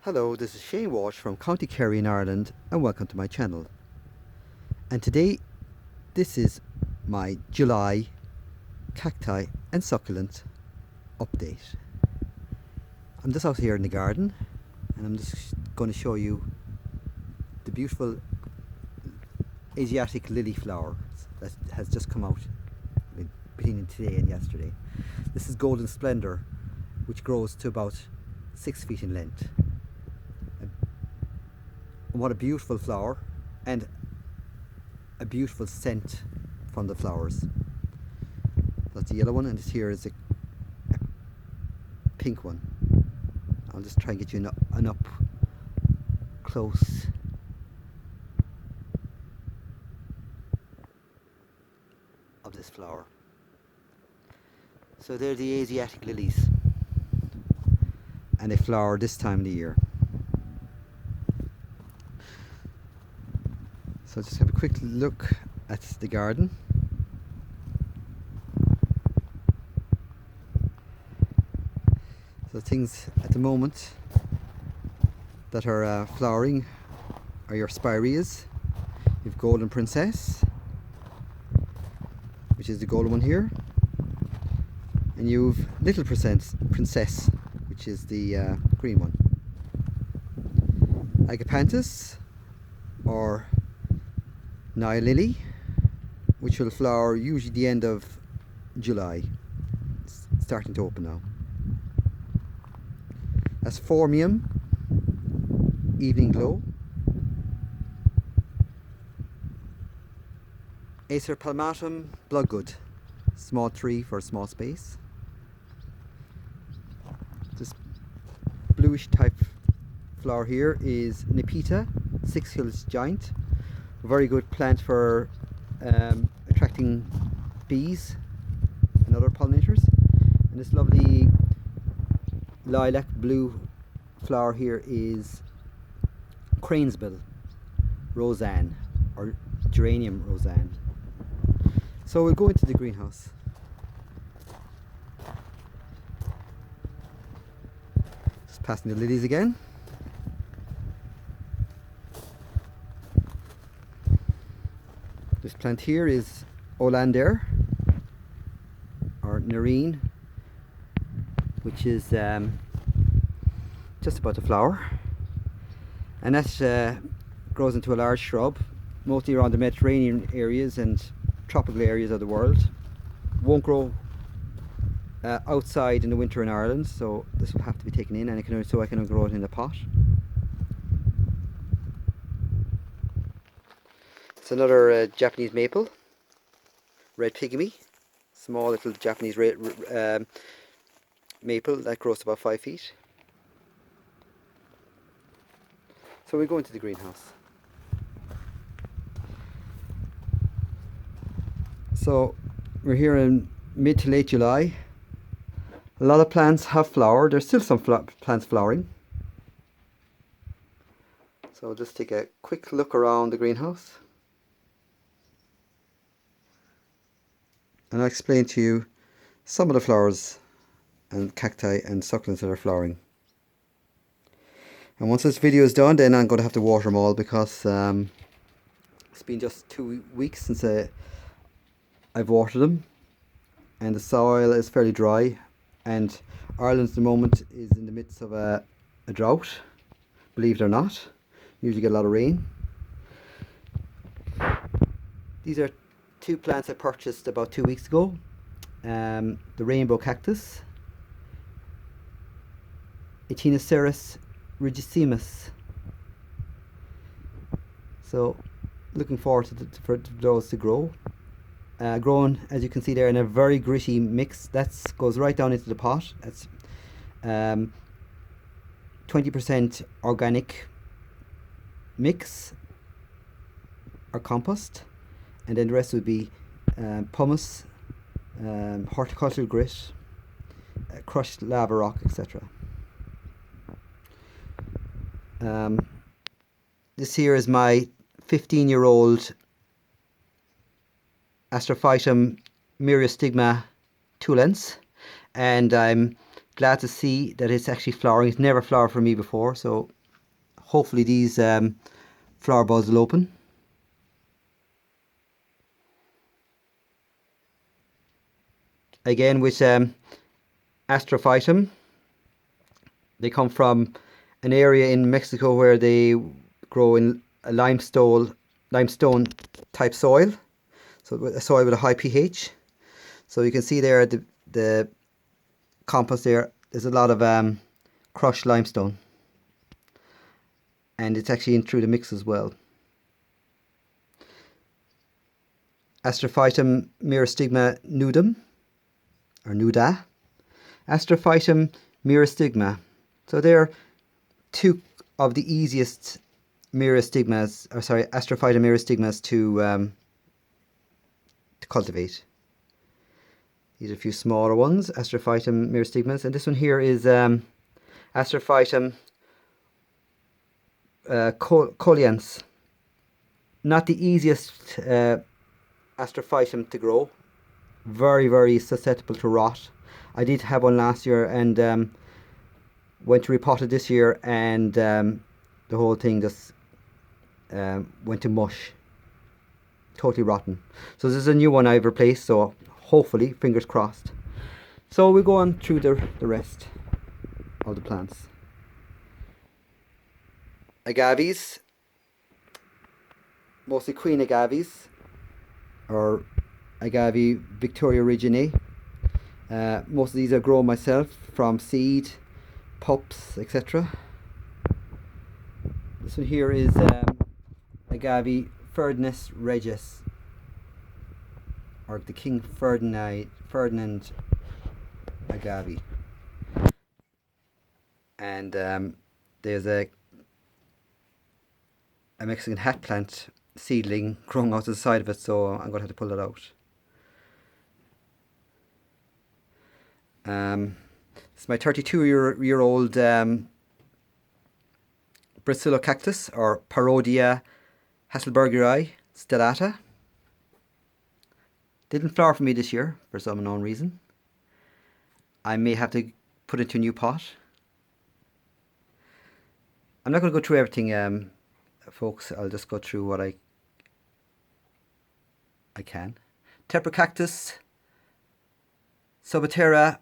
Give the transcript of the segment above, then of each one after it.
Hello, this is Shane Walsh from County Kerry in Ireland and welcome to my channel. And today, this is my July cacti and succulent update. I'm just out here in the garden and I'm just going to show you the beautiful Asiatic Lily flower that has just come out between today and yesterday. This is golden Splendor, which grows to about 6 feet in length. And what a beautiful flower, and a beautiful scent from the flowers. That's the yellow one, and this here is a pink one. I'll just try and get you an up close of this flower. So they're the Asiatic lilies, and they flower this time of the year. So just have a quick look at the garden. So things at the moment that are flowering are your spireas. You've Golden Princess, which is the golden one here, and you've Little Princess, which is the green one. Agapanthus, or Nile Lily, which will flower usually the end of July. It's starting to open now. That's Phormium, Evening Glow. Acer palmatum, Bloodgood, small tree for a small space. This bluish type flower here is Nepeta, Six-Hills Giant. A very good plant for attracting bees and other pollinators. And this lovely lilac blue flower here is Cranesbill Roseanne, or Geranium Roseanne. So we'll go into the greenhouse. Just passing the lilies again. This plant here is Olander, or Nerine, which is just about to flower, and that grows into a large shrub, mostly around the Mediterranean areas and tropical areas of the world. Won't grow outside in the winter in Ireland, so this will have to be taken in, and I can grow it in a pot. It's another Japanese maple, red pygmy, small little Japanese maple that grows to about 5 feet. So we go into the greenhouse. So we're here in mid to late July. A lot of plants have flowered. There's still some plants flowering. So I'll just take a quick look around the greenhouse, and I'll explain to you some of the flowers and cacti and succulents that are flowering. And once this video is done, then I'm going to have to water them all, because it's been just 2 weeks since I've watered them, and the soil is fairly dry, and Ireland at the moment is in the midst of a drought, believe it or not. Usually get a lot of rain. These are 2 plants I purchased about 2 weeks ago. The rainbow cactus, Echinoceros rigissimus. So looking forward for those to grow. Grown, as you can see there, in a very gritty mix. That goes right down into the pot. That's 20% organic mix or compost, and then the rest would be pumice, horticultural grit, crushed lava rock, etc. This here is my 15-year-old Astrophytum myriostigma tulens, and I'm glad to see that it's actually flowering. It's never flowered for me before, so hopefully these flower buds will open. Again with Astrophytum. They come from an area in Mexico where they grow in a limestone type soil, so a soil with a high pH. So you can see there the compost there. There's a lot of crushed limestone, and it's actually in through the mix as well. Astrophytum myristigma nudum, or nuda. Astrophytum myristigma. So they're two of the easiest myristigmas, or sorry, Astrophytum myristigmas to cultivate. These are a few smaller ones, Astrophytum myristigmas, and this one here is Astrophytum coleans. Not the easiest Astrophytum to grow. Very, very susceptible to rot. I did have one last year and went to repot it this year, and the whole thing just went to mush. Totally rotten. So this is a new one I've replaced, so hopefully, fingers crossed. So we'll go on through the rest of the plants. Agaves, mostly queen agaves, or Agave Victoria Reginae. Most of these I grow myself from seed, pups, etc. This one here is Agave Ferdinand Regis, or the King Ferdinand agave. And there's a Mexican hat plant seedling growing out to the side of it, so I'm going to have to pull that out. It's my 32-year-old Priscilla Cactus, or Parodia Hasselbergeri stellata. Didn't flower for me this year for some unknown reason. I may have to put it into a new pot. I'm not going to go through everything, folks. I'll just go through what I can. Tepper cactus, Subitera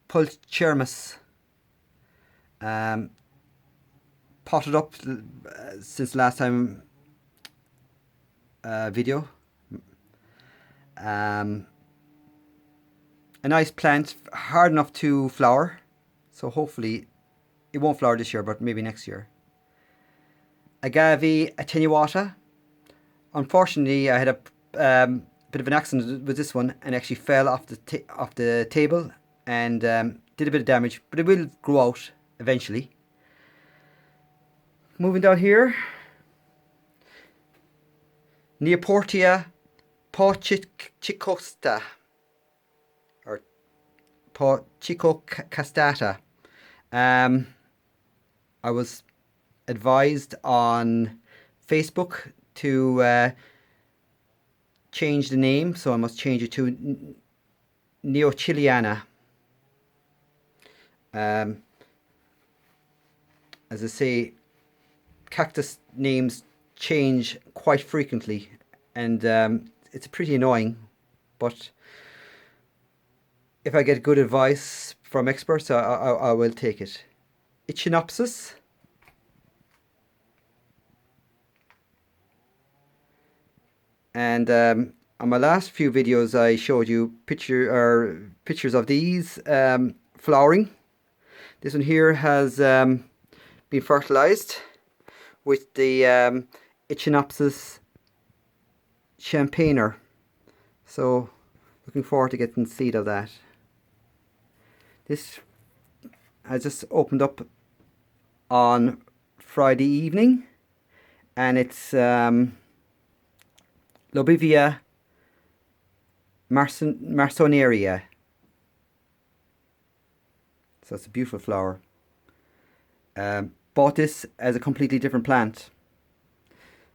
pulchermus. Potted up since last time video. A nice plant, hard enough to flower, so hopefully it won't flower this year, but maybe next year. Agave attenuata. Unfortunately, I had a bit of an accident with this one and actually fell off the table and did a bit of damage, but it will grow out eventually. Moving down here, Neoportia paucicosta, or paucicocastata. I was advised on Facebook to change the name, so I must change it to Neochiliana. As I say, cactus names change quite frequently, and it's pretty annoying, but if I get good advice from experts, I will take it. Echinopsis. And on my last few videos I showed you pictures of these flowering. This one here has been fertilized with the Echinopsis champaigner, so looking forward to getting seed of that. This I just opened up on Friday evening, and it's Lobivia marsonaria. So it's a beautiful flower. Bought this as a completely different plant.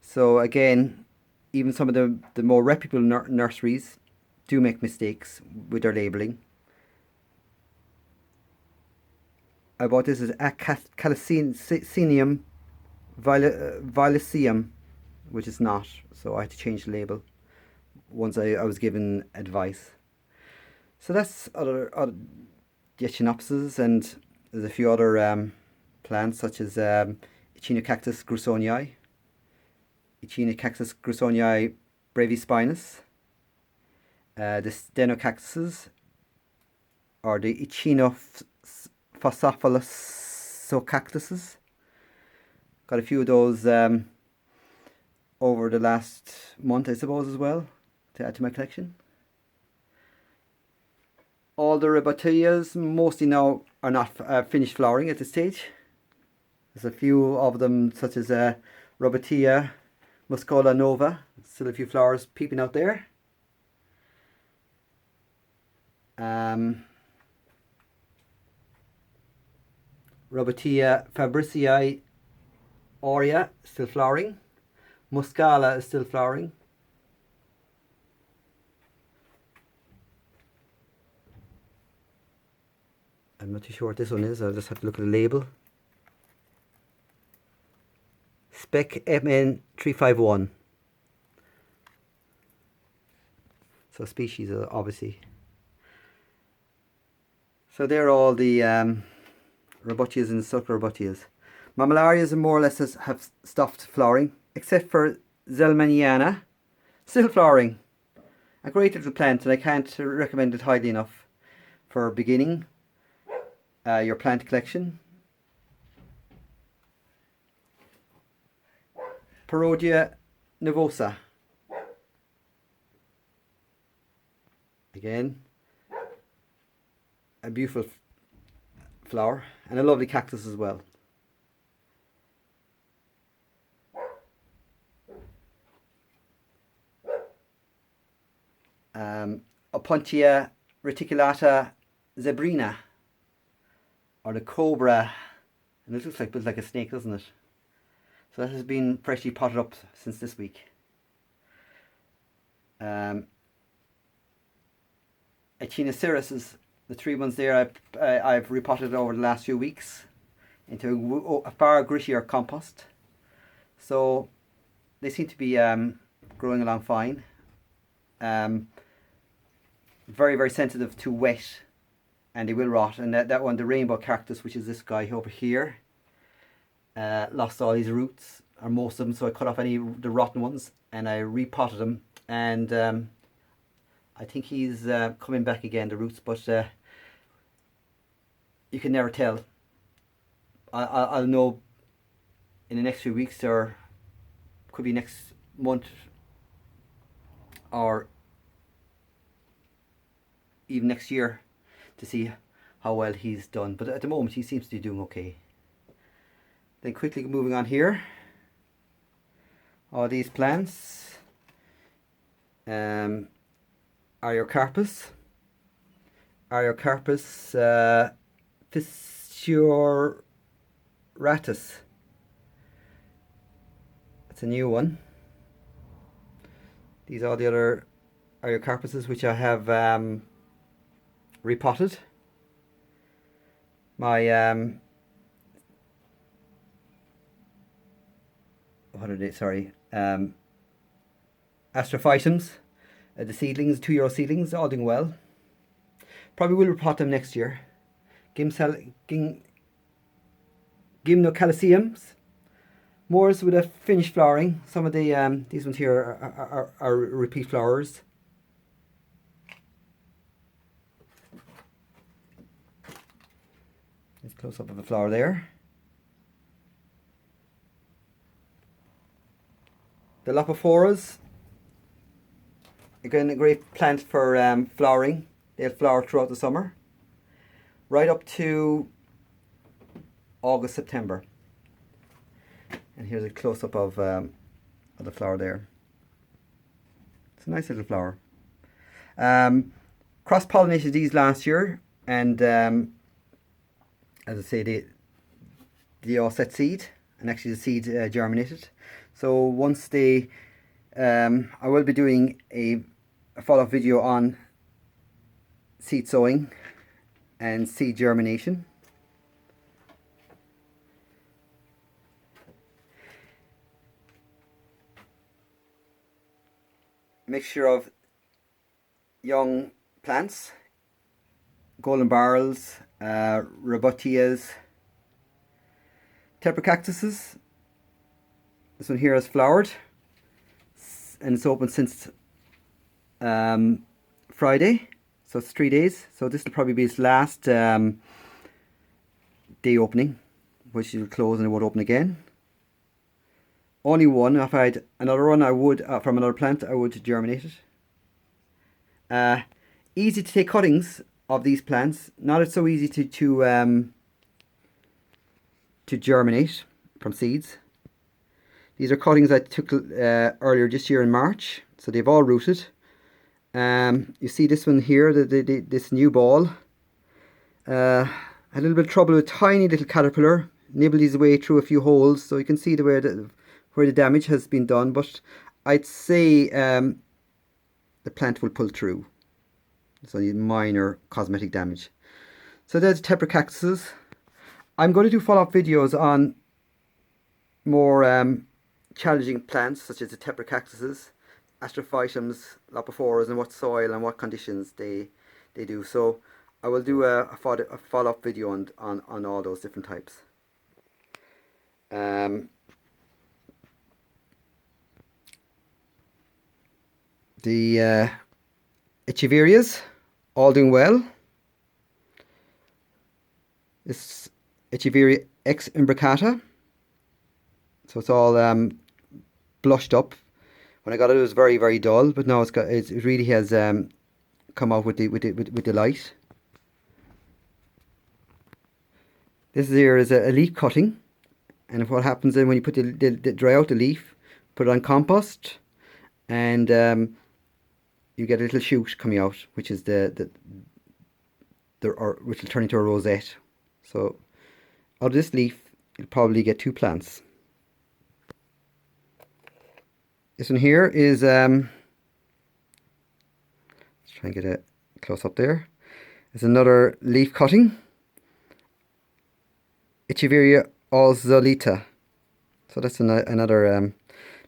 So again, even some of the more reputable nurseries do make mistakes with their labelling. I bought this as Calicinium Violaceum, which is not, so I had to change the label once I was given advice. So that's other the Echinopsis, and there's a few other plants such as Echinocactus grusonii, Echinocactus grusonii brevispinus, the Stenocactuses, or the Echinophosophilus cactuses. Got a few of those over the last month, I suppose, as well, to add to my collection. All the Rhobotias mostly now are not finished flowering at this stage. There's a few of them, such as Rhobotia muscola nova. Still a few flowers peeping out there. Rhobotia fabricii aurea still flowering. Muscala is still flowering. I'm not too sure what this one is. I'll just have to look at the label. Spec MN351. So species, obviously. So they're all the Rhobotias and Succulent. Mammillarias more or less have stopped flowering, except for Zelmaniana, still flowering. A great little plant, and I can't recommend it highly enough for beginning your plant collection. Parodia Nervosa. Again, a beautiful flower, and a lovely cactus as well. Opuntia reticulata zebrina, or the cobra, and it looks like built like a snake, doesn't it? So that has been freshly potted up since this week. Echinocereus, the three ones there, I've repotted over the last few weeks into a far grittier compost. So they seem to be growing along fine. Very, very sensitive to wet, and they will rot. And that one, the rainbow cactus, which is this guy over here, lost all his roots, or most of them, so I cut off the rotten ones and I repotted them, and I think he's coming back again, the roots, but you can never tell. I'll know in the next few weeks, or could be next month, or even next year, to see how well he's done. But at the moment he seems to be doing okay. Then quickly moving on here, all these plants, Ariocarpus fissuratus. That's a new one. These are the other Ariocarpuses which I have repotted. My what are they? Sorry, Astrophytums, the seedlings, €2 seedlings, all doing well. Probably will repot them next year. Gymnocalciums, Moors with a finished flowering. Some of the these ones here are repeat flowers. Let's close up of a flower there. The Lopophoras, again a great plant for flowering. They'll flower throughout the summer, right up to August, September. And here's a close-up of the flower there. It's a nice little flower. Cross-pollinated these last year, and as I say, they all set seed, and actually the seed germinated. So once they, I will be doing a follow-up video on seed sowing and seed germination. mixture of young plants, golden barrels, robustias, Tepper cactuses. This one here has flowered and it's open since Friday, so it's 3 days. So this will probably be its last day opening, which will close and it won't open again. Only one. If I had another one, I would from another plant, I would germinate it. Easy to take cuttings of these plants. Not so easy to germinate from seeds. These are cuttings I took earlier this year in March, so they've all rooted. You see this one here, this new ball. Had a little bit of trouble with tiny little caterpillar. Nibbled his way through a few holes, so you can see where the damage has been done. But I'd say the plant will pull through. It's only minor cosmetic damage. So there's Tepper cactuses. I'm going to do follow-up videos on more challenging plants such as the Tepper cactuses, astrophytums, lopophoras, and what soil and what conditions they do. So I will do a follow-up video on all those different types. The Echeverias, all doing well. This Echeverria X imbricata. So it's all blushed up. When I got it, it was very, very dull, but now it really has come out with the light. This here is a leaf cutting, and what happens then when you put dry out the leaf, put it on compost, and you get a little shoot coming out, which is which will turn into a rosette. So out of this leaf, you'll probably get 2 plants. This one here is let's try and get a close up there. It's another leaf cutting, Echeverria alzolita. So that's another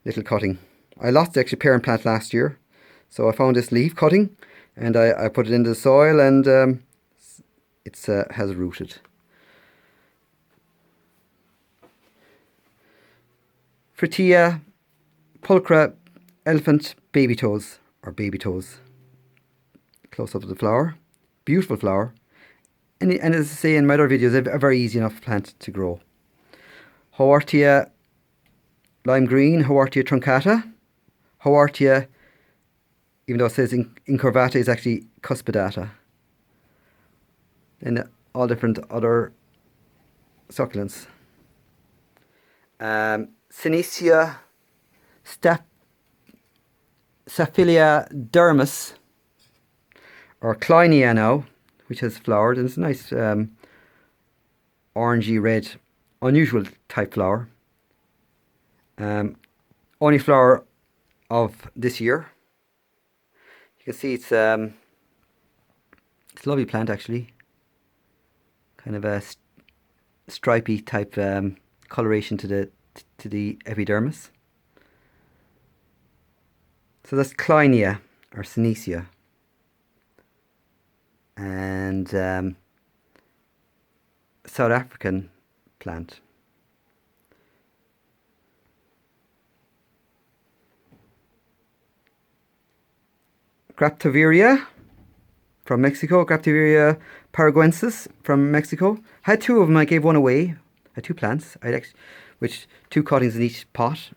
little cutting. I lost the actual parent plant last year, so I found this leaf cutting and I put it into the soil, and it has rooted. Fritillae pulchra elephant baby toes, or baby toes. Close up of the flower, beautiful flower, and as I say in my other videos, a very easy enough plant to grow. Haworthia lime green, Haworthia truncata. Haworthia, even though it says incurvata, is actually cuspidata. And all different other succulents. Senecio Staphylia dermis, or Kleinia now, which has flowered, and it's a nice orangey red, unusual type flower. Only flower of this year. You can see it's a lovely plant actually. Kind of a stripy type coloration to the epidermis. So that's Kleinia, or Senecio. And South African plant. Graptoveria from Mexico, Graptoveria paraguensis from Mexico. I had 2 of them, I gave one away. I had 2 plants, which 2 cuttings in each pot.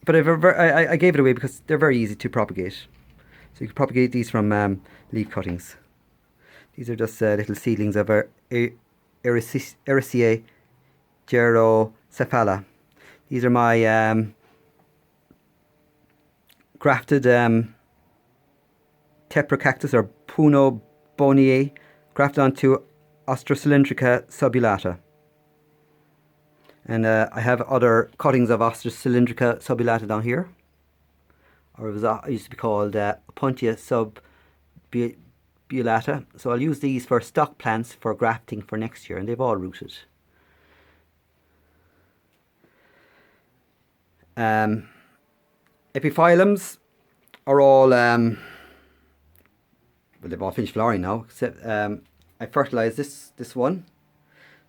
But I gave it away because they're very easy to propagate. So you can propagate these from leaf cuttings. These are just little seedlings of Ericeae gerocephala. These are my grafted Tepper cactus, or Puno boniae, grafted onto Ostrocylindrica subulata. And I have other cuttings of Ostrocylindrica subulata down here. Or it used to be called Opuntia subulata. So I'll use these for stock plants for grafting for next year, and they've all rooted. Epiphyllums are all well, they've all finished flowering now, except I fertilized this one.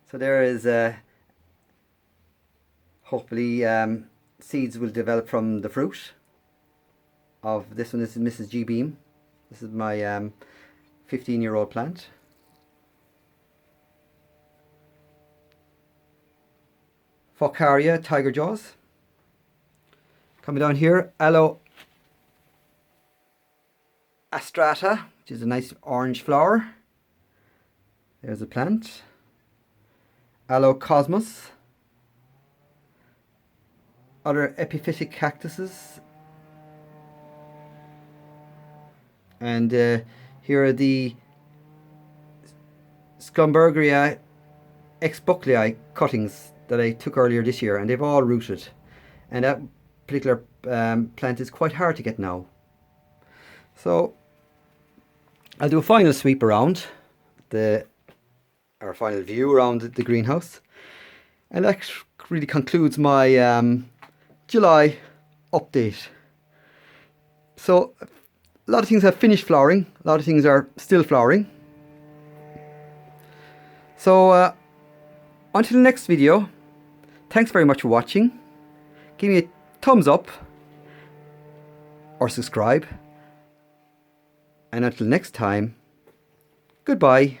So there is hopefully seeds will develop from the fruit of this one. This is Mrs. G Beam. This is my 15-year-old plant. Foccaria Tiger Jaws. Coming down here, Aloe Astrata, which is a nice orange flower. There's a plant. Aloe Cosmos. Other epiphytic cactuses. And here are the Scombergeria ex bucklei cuttings that I took earlier this year, and they've all rooted. And that particular plant is quite hard to get now. So I'll do a final sweep around our final view around the greenhouse, and that really concludes my July update. So a lot of things have finished flowering, a lot of things are still flowering. So until the next video, thanks very much for watching. Give me a thumbs up or subscribe, and until next time, goodbye.